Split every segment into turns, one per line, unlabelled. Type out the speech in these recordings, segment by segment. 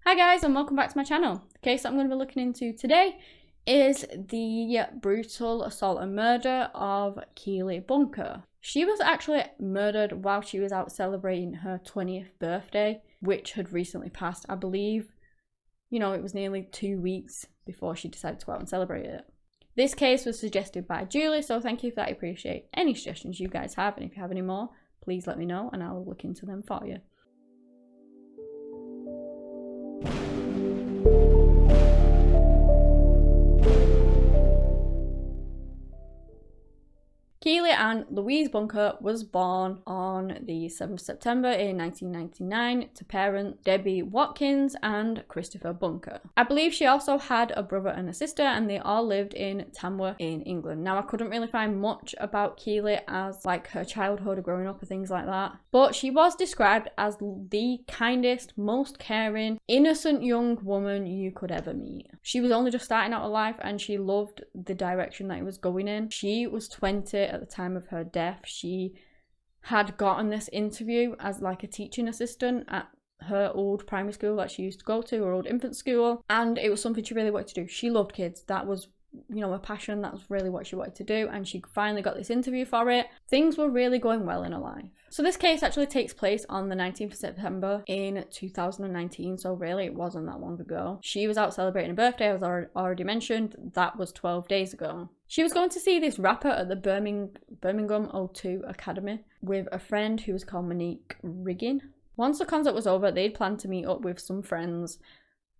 Hi guys, and welcome back to my channel. The case that I'm going to be looking into today is the brutal assault and murder of Keeley Bunker. She was actually murdered while she was out celebrating her 20th birthday, which had recently passed. I believe, it was nearly 2 weeks before she decided to go out and celebrate it. This case was suggested by Julie, so thank you for that. I appreciate any suggestions you guys have, and if you have any more, please let me know and I'll look into them for you. Keeley Ann Louise Bunker was born on the 7th September in 1999 to parents Debbie Watkins and Christopher Bunker. I believe she also had a brother and a sister, and they all lived in Tamworth in England. Now, I couldn't really find much about Keeley as like her childhood or growing up or things like that, but she was described as the kindest, most caring, innocent young woman you could ever meet. She was only just starting out her life and she loved the direction that it was going in. She was 20 at the time of her death. She had gotten this interview as like a teaching assistant at her old primary school that she used to go to, her old infant school, and it was something she really wanted to do. She loved kids. That was a passion. That was really what she wanted to do, and she finally got this interview for it. Things were really going well in her life. So this case actually takes place on the 19th of September in 2019, so really it wasn't that long ago. She was out celebrating a birthday, as I already mentioned. That was 12 days ago. She was going to see this rapper at the Birmingham O2 Academy with a friend who was called Monique Riggin. Once the concert was over, they'd planned to meet up with some friends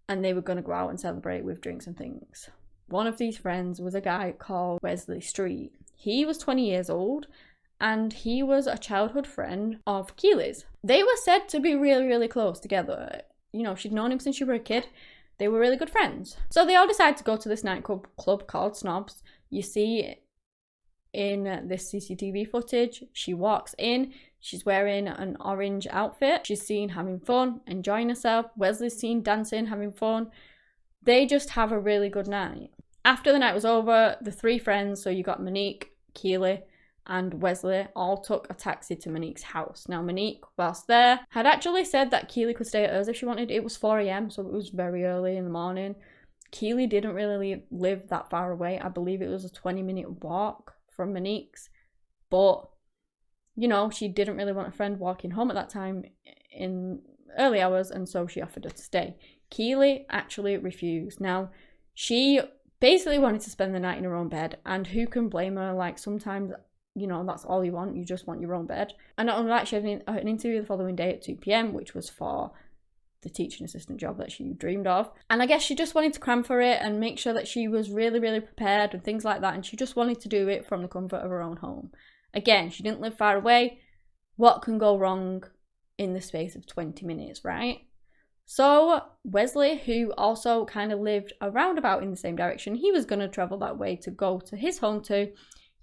and they were going to go out and celebrate with drinks and things. One of these friends was a guy called Wesley Street. He was 20 years old and he was a childhood friend of Keeley's. They were said to be really, really close together. She'd known him since she was a kid. They were really good friends. So they all decided to go to this nightclub called Snobs. You see in this CCTV footage, she walks in, she's wearing an orange outfit. She's seen having fun, enjoying herself. Wesley's seen dancing, having fun. They just have a really good night. After the night was over, the three friends, so you got Monique, Keeley, and Wesley, all took a taxi to Monique's house. Now, Monique, whilst there, had actually said that Keeley could stay at hers if she wanted. It was 4 a.m, so it was very early in the morning. Keeley didn't really live that far away. I believe it was a 20-minute walk from Monique's. But, she didn't really want a friend walking home at that time in early hours, and so she offered her to stay. Keeley actually refused. Now, she basically wanted to spend the night in her own bed, and who can blame her? Like, sometimes, that's all you want. You just want your own bed. And not only that, she had an interview the following day at 2 p.m, which was for the teaching assistant job that she dreamed of. And I guess she just wanted to cram for it and make sure that she was really, really prepared and things like that. And she just wanted to do it from the comfort of her own home. Again, she didn't live far away. What can go wrong in the space of 20 minutes, right? So Wesley, who also kind of lived around about in the same direction, he was going to travel that way to go to his home too.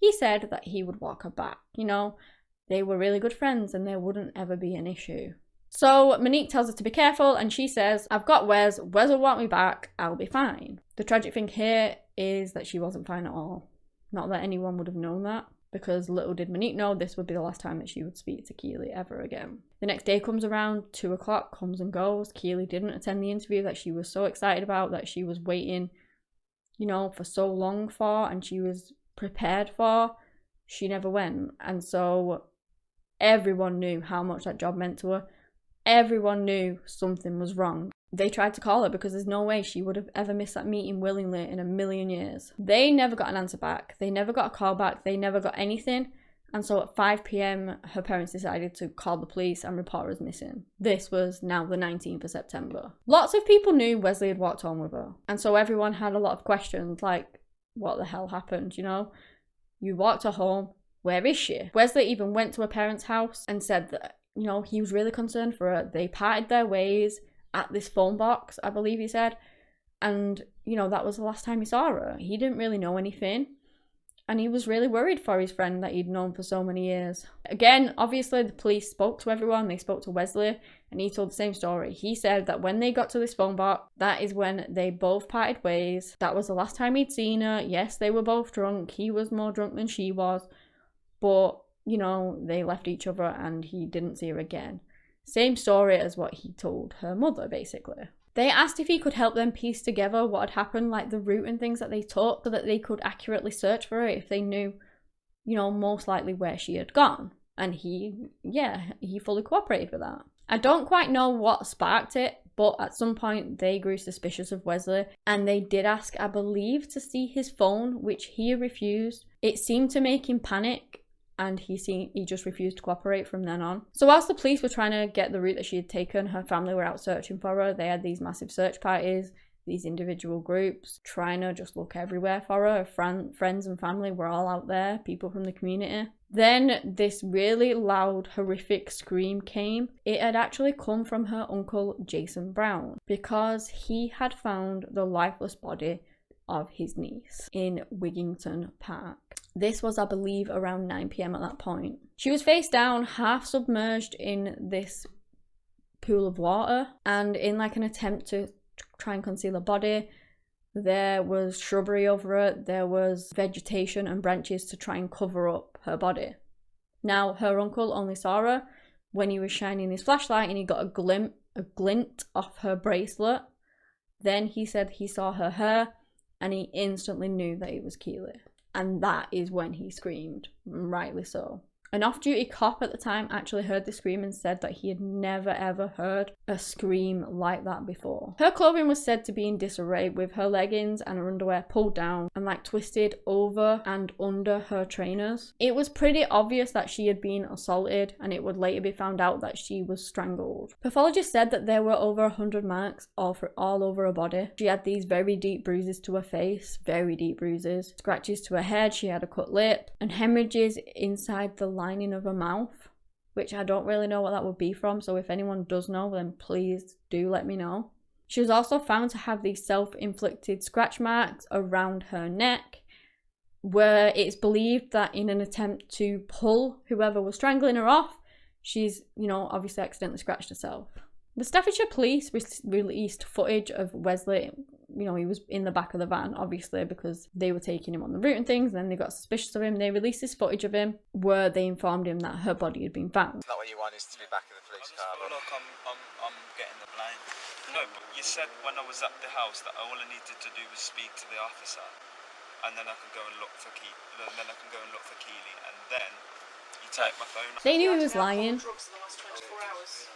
He said that he would walk her back. They were really good friends and there wouldn't ever be an issue. So Monique tells her to be careful, and she says, "I've got Wes will want me back, I'll be fine." The tragic thing here is that she wasn't fine at all. Not that anyone would have known that, because little did Monique know this would be the last time that she would speak to Keeley ever again. The next day comes around, 2 o'clock comes and goes. Keeley didn't attend the interview that she was so excited about, that she was waiting, for so long for, and she was prepared for. She never went. And so everyone knew how much that job meant to her. Everyone knew something was wrong. They tried to call her because there's no way she would have ever missed that meeting willingly in a million years. They never got an answer back. They never got a call back. They never got anything. And so at 5 p.m, her parents decided to call the police and report her as missing. This was now the 19th of September. Lots of people knew Wesley had walked home with her. And so everyone had a lot of questions like, what the hell happened, You walked her home. Where is she? Wesley even went to her parents' house and said that, he was really concerned for her. They parted their ways at this phone box, I believe he said. And, that was the last time he saw her. He didn't really know anything. And he was really worried for his friend that he'd known for so many years. Again, obviously, the police spoke to everyone. They spoke to Wesley, and he told the same story. He said that when they got to this phone box, that is when they both parted ways. That was the last time he'd seen her. Yes, they were both drunk. He was more drunk than she was. But, they left each other and he didn't see her again. Same story as what he told her mother, basically. They asked if he could help them piece together what had happened, like the route and things that they took, so that they could accurately search for her if they knew, you know, most likely where she had gone. And he fully cooperated with that. I don't quite know what sparked it, but at some point they grew suspicious of Wesley, and they did ask, I believe, to see his phone, which he refused. It seemed to make him panic, and he just refused to cooperate from then on. So whilst the police were trying to get the route that she had taken, her family were out searching for her. They had these massive search parties, these individual groups, trying to just look everywhere for her. Her friends and family were all out there, people from the community. Then this really loud, horrific scream came. It had actually come from her uncle, Jason Brown, because he had found the lifeless body of his niece in Wigington Park. This was, I believe, around 9 p.m. at that point. She was face down, half submerged in this pool of water, and in like an attempt to try and conceal her body, there was shrubbery over it, there was vegetation and branches to try and cover up her body. Now, her uncle only saw her when he was shining his flashlight and he got a glint off her bracelet. Then he said he saw her hair and he instantly knew that it was Keeley. And that is when he screamed, rightly so. An off-duty cop at the time actually heard the scream and said that he had never ever heard a scream like that before. Her clothing was said to be in disarray, with her leggings and her underwear pulled down and like twisted over and under her trainers. It was pretty obvious that she had been assaulted, and it would later be found out that she was strangled. Pathologists said that there were over 100 marks all over her body. She had these very deep bruises to her face, very deep bruises, scratches to her head, she had a cut lip, and hemorrhages inside the lining of her mouth, which I don't really know what that would be from, so if anyone does know, then please do let me know. She was also found to have these self-inflicted scratch marks around her neck, where it's believed that in an attempt to pull whoever was strangling her off, she's, you know, obviously accidentally scratched herself. The Staffordshire police released footage of Wesley. You know, he was in the back of the van, obviously, because they were taking him on the route and things, and then they got suspicious of him. They released this footage of him where they informed him that her body had been found.
It's not what you want, is to be back in the police car.
Look, I'm getting the blame. No, but you said when I was at the house that all I needed to do was speak to the officer, and then I can go and look for Keeley, and then you take my phone.
They knew he was lying.
Drugs in the last 24 hours.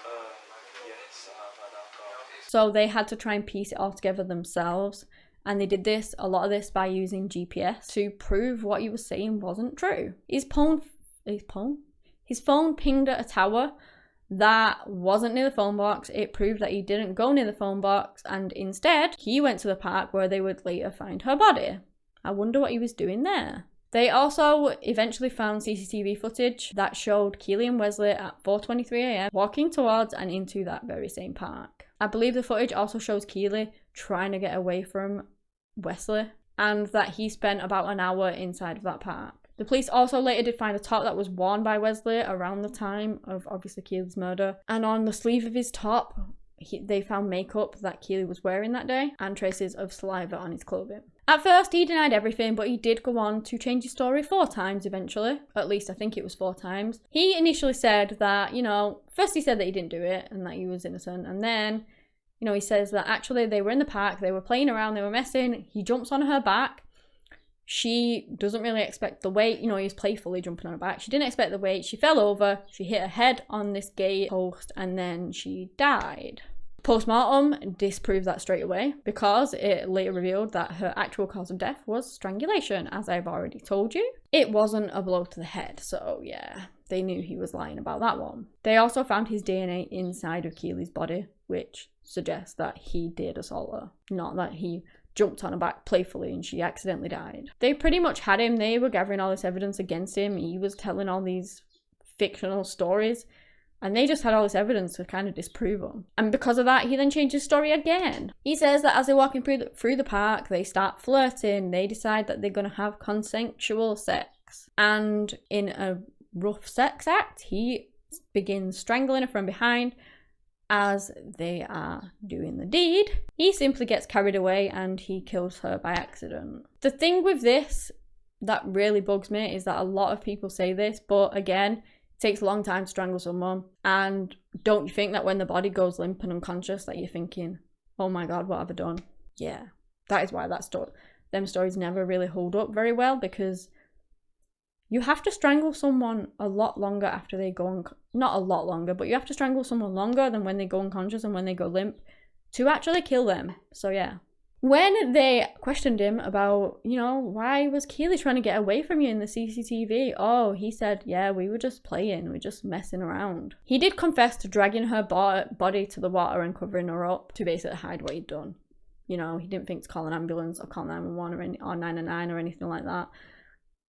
Yes, I have had alcohol.
So they had to try and piece it all together themselves. And they did a lot of this by using GPS to prove what he was saying wasn't true. His phone pinged at a tower that wasn't near the phone box. It proved that he didn't go near the phone box, and instead he went to the park where they would later find her body. I wonder what he was doing there. They also eventually found CCTV footage that showed Keeley and Wesley at 4:23 a.m. walking towards and into that very same park. I believe the footage also shows Keeley trying to get away from Wesley, and that he spent about an hour inside of that park. The police also later did find a top that was worn by Wesley around the time of obviously Keeley's murder, and on the sleeve of his top they found makeup that Keeley was wearing that day and traces of saliva on his clothing. At first he denied everything, but he did go on to change his story 4 times eventually. At least I think it was 4 times. He initially said that, you know, first he said that he didn't do it and that he was innocent, and then, you know, he says that actually they were in the park, they were playing around, they were messing, he jumps on her back. She doesn't really expect the weight, you know, he's playfully jumping on her back. She didn't expect the weight, she fell over, she hit her head on this gate post, and then she died. Post-mortem disproved that straight away, because it later revealed that her actual cause of death was strangulation, as I've already told you. It wasn't a blow to the head, so yeah, they knew he was lying about that one. They also found his DNA inside of Keeley's body, which suggests that he did assault her, not that he jumped on her back playfully and she accidentally died. They pretty much had him. They were gathering all this evidence against him. He was telling all these fictional stories, and they just had all this evidence to kind of disprove him. And because of that, he then changed his story again. He says that as they're walking through the park, they start flirting. They decide that they're going to have consensual sex. And in a rough sex act, he begins strangling her from behind as they are doing the deed. He simply gets carried away and he kills her by accident. The thing with this that really bugs me is that a lot of people say this, but again, it takes a long time to strangle someone, and don't you think that when the body goes limp and unconscious that you're thinking, oh my god, what have I done? Yeah, that is why them stories never really hold up very well, because you have to strangle someone a lot longer after they go not a lot longer, but you have to strangle someone longer than when they go unconscious and when they go limp to actually kill them. So yeah. When they questioned him about, you know, why was Keeley trying to get away from you in the CCTV? Oh, he said, yeah, we were just playing, we were just messing around. He did confess to dragging her body to the water and covering her up to basically hide what he'd done. You know, he didn't think to call an ambulance or call 911 or 999 or anything like that.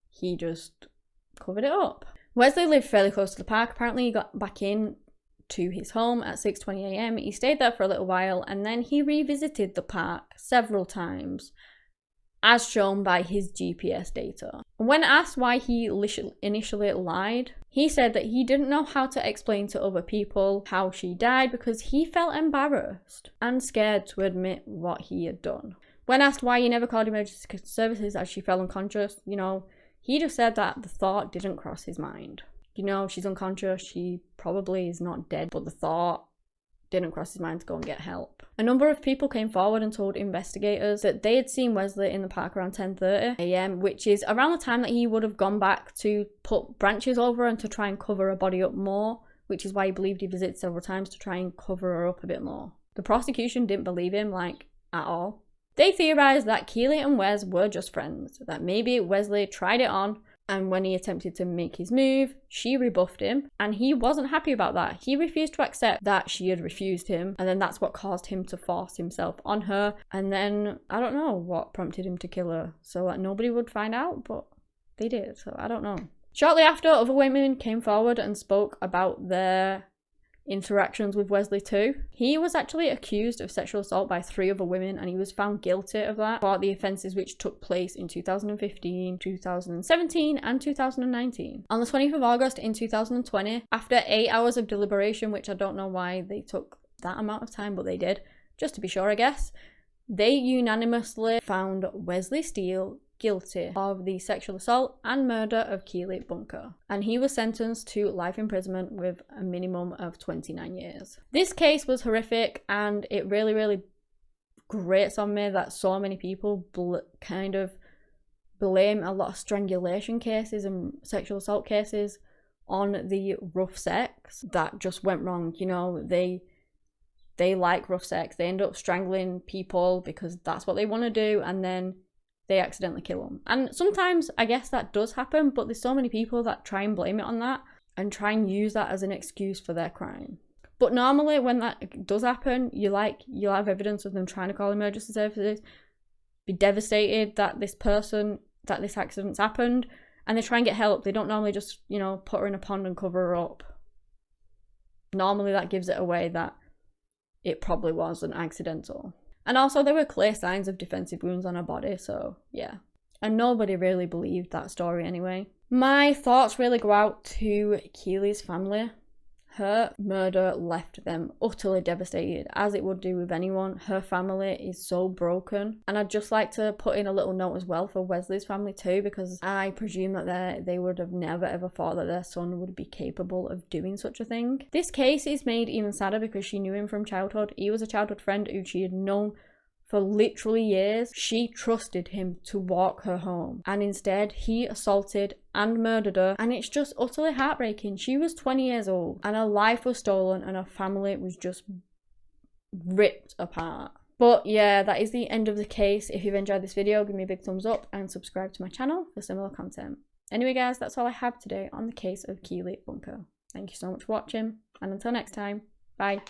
He just covered it up. Wesley lived fairly close to the park. Apparently he got back in to his home at 6:20 a.m. He stayed there for a little while and then he revisited the park several times, as shown by his GPS data. When asked why he initially lied, he said that he didn't know how to explain to other people how she died because he felt embarrassed and scared to admit what he had done. When asked why he never called emergency services as she fell unconscious, you know, he just said that the thought didn't cross his mind. You know, she's unconscious, she probably is not dead, but the thought didn't cross his mind to go and get help. A number of people came forward and told investigators that they had seen Wesley in the park around 10:30 a.m, which is around the time that he would have gone back to put branches over and to try and cover her body up more, which is why he believed he visited several times to try and cover her up a bit more. The prosecution didn't believe him, like, at all. They theorized that Keeley and Wes were just friends, that maybe Wesley tried it on, and when he attempted to make his move, she rebuffed him, and he wasn't happy about that. He refused to accept that she had refused him, and then that's what caused him to force himself on her, and then I don't know what prompted him to kill her, so that nobody would find out, but they did, so I don't know. Shortly after, other women came forward and spoke about their interactions with Wesley too. He was actually accused of sexual assault by 3 other women and he was found guilty of that for the offences which took place in 2015, 2017 and 2019. On the 20th of August in 2020, after 8 hours of deliberation, which I don't know why they took that amount of time, but they did, just to be sure I guess, they unanimously found Wesley Steele guilty of the sexual assault and murder of Keeley Bunker, and he was sentenced to life imprisonment with a minimum of 29 years. This case was horrific, and it really grates on me that so many people kind of blame a lot of strangulation cases and sexual assault cases on the rough sex that just went wrong. You know, they like rough sex, they end up strangling people because that's what they want to do, and then they accidentally kill them. And sometimes I guess that does happen, but there's so many people that try and blame it on that and try and use that as an excuse for their crime. But normally when that does happen, you'll have evidence of them trying to call emergency services, be devastated that this accident's happened, and they try and get help. They don't normally just, you know, put her in a pond and cover her up. Normally that gives it away that it probably was an accidental. And also there were clear signs of defensive wounds on her body, so yeah. And nobody really believed that story anyway. My thoughts really go out to Keeley's family. Her murder left them utterly devastated, as it would do with anyone. Her family is so broken. And I'd just like to put in a little note as well for Wesley's family too, because I presume that they would have never ever thought that their son would be capable of doing such a thing. This case is made even sadder because she knew him from childhood. He was a childhood friend who she had known for literally years. She trusted him to walk her home, and instead he assaulted and murdered her, and it's just utterly heartbreaking. She was 20 years old and her life was stolen and her family was just ripped apart. But yeah, that is the end of the case. If you've enjoyed this video, give me a big thumbs up and subscribe to my channel for similar content. Anyway guys, that's all I have today on the case of Keeley Bunker. Thank you so much for watching, and until next time, bye.